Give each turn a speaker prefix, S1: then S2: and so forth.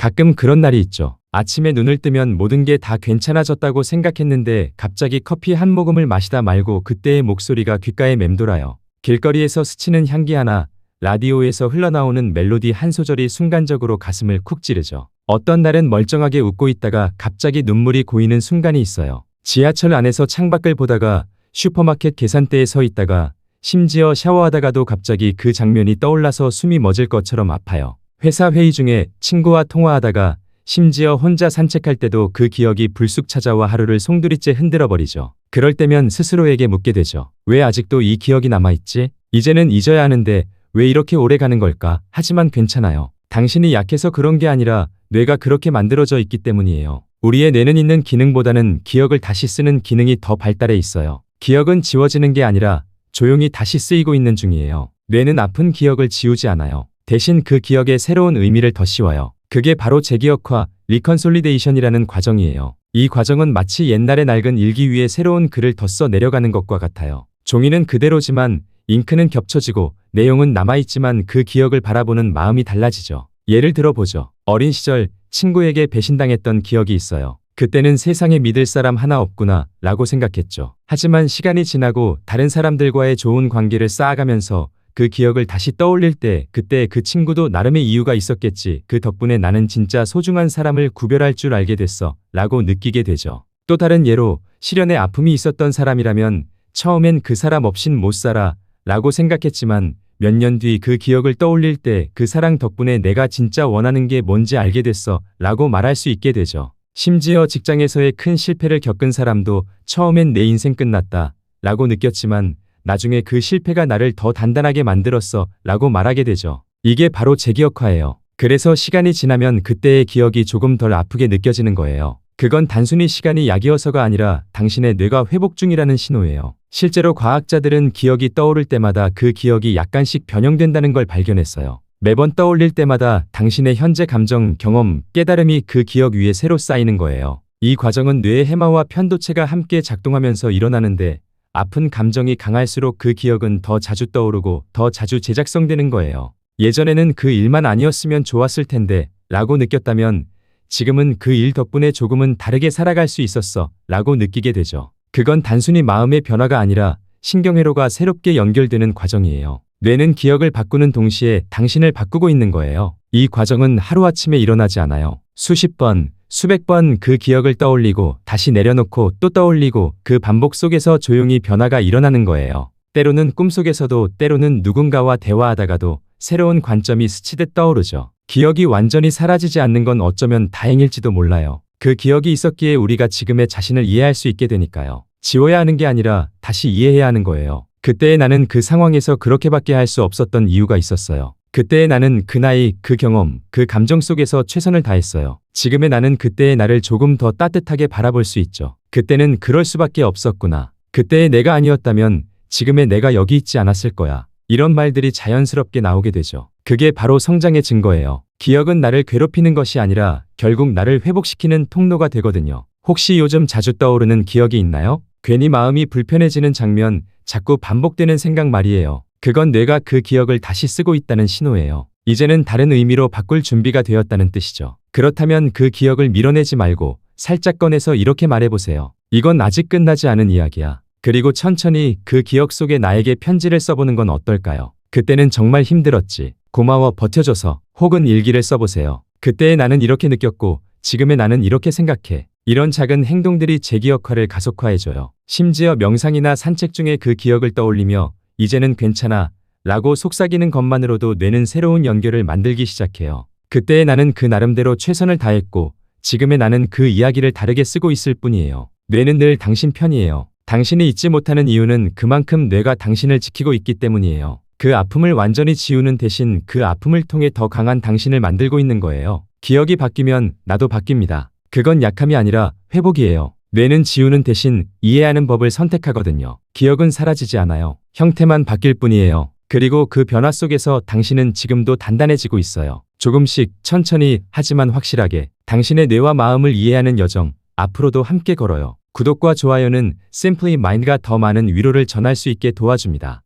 S1: 가끔 그런 날이 있죠. 아침에 눈을 뜨면 모든 게 다 괜찮아졌다고 생각했는데 갑자기 커피 한 모금을 마시다 말고 그때의 목소리가 귓가에 맴돌아요. 길거리에서 스치는 향기 하나, 라디오에서 흘러나오는 멜로디 한 소절이 순간적으로 가슴을 쿡 찌르죠. 어떤 날은 멀쩡하게 웃고 있다가 갑자기 눈물이 고이는 순간이 있어요. 지하철 안에서 창밖을 보다가 슈퍼마켓 계산대에 서 있다가 심지어 샤워하다가도 갑자기 그 장면이 떠올라서 숨이 멎을 것처럼 아파요. 회사 회의 중에 친구와 통화하다가 심지어 혼자 산책할 때도 그 기억이 불쑥 찾아와 하루를 송두리째 흔들어 버리죠. 그럴 때면 스스로에게 묻게 되죠. 왜 아직도 이 기억이 남아있지? 이제는 잊어야 하는데 왜 이렇게 오래 가는 걸까? 하지만 괜찮아요. 당신이 약해서 그런 게 아니라 뇌가 그렇게 만들어져 있기 때문이에요. 우리의 뇌는 있는 기능보다는 기억을 다시 쓰는 기능이 더 발달해 있어요. 기억은 지워지는 게 아니라 조용히 다시 쓰이고 있는 중이에요. 뇌는 아픈 기억을 지우지 않아요. 대신 그 기억에 새로운 의미를 더 씌워요. 그게 바로 재기억화, 리컨솔리데이션이라는 과정이에요. 이 과정은 마치 옛날에 낡은 일기 위에 새로운 글을 더 써 내려가는 것과 같아요. 종이는 그대로지만 잉크는 겹쳐지고 내용은 남아있지만 그 기억을 바라보는 마음이 달라지죠. 예를 들어보죠. 어린 시절 친구에게 배신당했던 기억이 있어요. 그때는 세상에 믿을 사람 하나 없구나 라고 생각했죠. 하지만 시간이 지나고 다른 사람들과의 좋은 관계를 쌓아가면서 그 기억을 다시 떠올릴 때 그때 그 친구도 나름의 이유가 있었겠지. 그 덕분에 나는 진짜 소중한 사람을 구별할 줄 알게 됐어 라고 느끼게 되죠. 또 다른 예로 실연의 아픔이 있었던 사람이라면 처음엔 그 사람 없인 못 살아 라고 생각했지만 몇 년 뒤 그 기억을 떠올릴 때 그 사랑 덕분에 내가 진짜 원하는 게 뭔지 알게 됐어 라고 말할 수 있게 되죠. 심지어 직장에서의 큰 실패를 겪은 사람도 처음엔 내 인생 끝났다 라고 느꼈지만 나중에 그 실패가 나를 더 단단하게 만들었어 라고 말하게 되죠. 이게 바로 재기억화예요. 그래서 시간이 지나면 그때의 기억이 조금 덜 아프게 느껴지는 거예요. 그건 단순히 시간이 약이어서가 아니라 당신의 뇌가 회복 중이라는 신호예요. 실제로 과학자들은 기억이 떠오를 때마다 그 기억이 약간씩 변형된다는 걸 발견했어요. 매번 떠올릴 때마다 당신의 현재 감정, 경험, 깨달음이 그 기억 위에 새로 쌓이는 거예요. 이 과정은 뇌의 해마와 편도체가 함께 작동하면서 일어나는데 아픈 감정이 강할수록 그 기억은 더 자주 떠오르고 더 자주 재작성되는 거예요. 예전에는 그 일만 아니었으면 좋았을 텐데 라고 느꼈다면 지금은 그 일 덕분에 조금은 다르게 살아갈 수 있었어 라고 느끼게 되죠. 그건 단순히 마음의 변화가 아니라 신경회로가 새롭게 연결되는 과정이에요. 뇌는 기억을 바꾸는 동시에 당신을 바꾸고 있는 거예요. 이 과정은 하루아침에 일어나지 않아요. 수십 번, 수백 번 그 기억을 떠올리고 다시 내려놓고 또 떠올리고 그 반복 속에서 조용히 변화가 일어나는 거예요. 때로는 꿈속에서도 때로는 누군가와 대화하다가도 새로운 관점이 스치듯 떠오르죠. 기억이 완전히 사라지지 않는 건 어쩌면 다행일지도 몰라요. 그 기억이 있었기에 우리가 지금의 자신을 이해할 수 있게 되니까요. 지워야 하는 게 아니라 다시 이해해야 하는 거예요. 그때의 나는 그 상황에서 그렇게밖에 할 수 없었던 이유가 있었어요. 그때의 나는 그 나이, 그 경험, 그 감정 속에서 최선을 다했어요. 지금의 나는 그때의 나를 조금 더 따뜻하게 바라볼 수 있죠. 그때는 그럴 수밖에 없었구나. 그때의 내가 아니었다면 지금의 내가 여기 있지 않았을 거야. 이런 말들이 자연스럽게 나오게 되죠. 그게 바로 성장의 증거예요. 기억은 나를 괴롭히는 것이 아니라 결국 나를 회복시키는 통로가 되거든요. 혹시 요즘 자주 떠오르는 기억이 있나요? 괜히 마음이 불편해지는 장면, 자꾸 반복되는 생각 말이에요. 그건 뇌가 그 기억을 다시 쓰고 있다는 신호예요. 이제는 다른 의미로 바꿀 준비가 되었다는 뜻이죠. 그렇다면 그 기억을 밀어내지 말고 살짝 꺼내서 이렇게 말해보세요. 이건 아직 끝나지 않은 이야기야. 그리고 천천히 그 기억 속에 나에게 편지를 써보는 건 어떨까요? 그때는 정말 힘들었지. 고마워 버텨줘서. 혹은 일기를 써보세요. 그때의 나는 이렇게 느꼈고 지금의 나는 이렇게 생각해. 이런 작은 행동들이 재기억화를 가속화해줘요. 심지어 명상이나 산책 중에 그 기억을 떠올리며 이제는 괜찮아 라고 속삭이는 것만으로도 뇌는 새로운 연결을 만들기 시작해요. 그때의 나는 그 나름대로 최선을 다했고 지금의 나는 그 이야기를 다르게 쓰고 있을 뿐이에요. 뇌는 늘 당신 편이에요. 당신이 잊지 못하는 이유는 그만큼 뇌가 당신을 지키고 있기 때문이에요. 그 아픔을 완전히 지우는 대신 그 아픔을 통해 더 강한 당신을 만들고 있는 거예요. 기억이 바뀌면 나도 바뀝니다. 그건 약함이 아니라 회복이에요. 뇌는 지우는 대신 이해하는 법을 선택하거든요. 기억은 사라지지 않아요. 형태만 바뀔 뿐이에요. 그리고 그 변화 속에서 당신은 지금도 단단해지고 있어요. 조금씩 천천히 하지만 확실하게 당신의 뇌와 마음을 이해하는 여정 앞으로도 함께 걸어요. 구독과 좋아요는 Simply Mind가 더 많은 위로를 전할 수 있게 도와줍니다.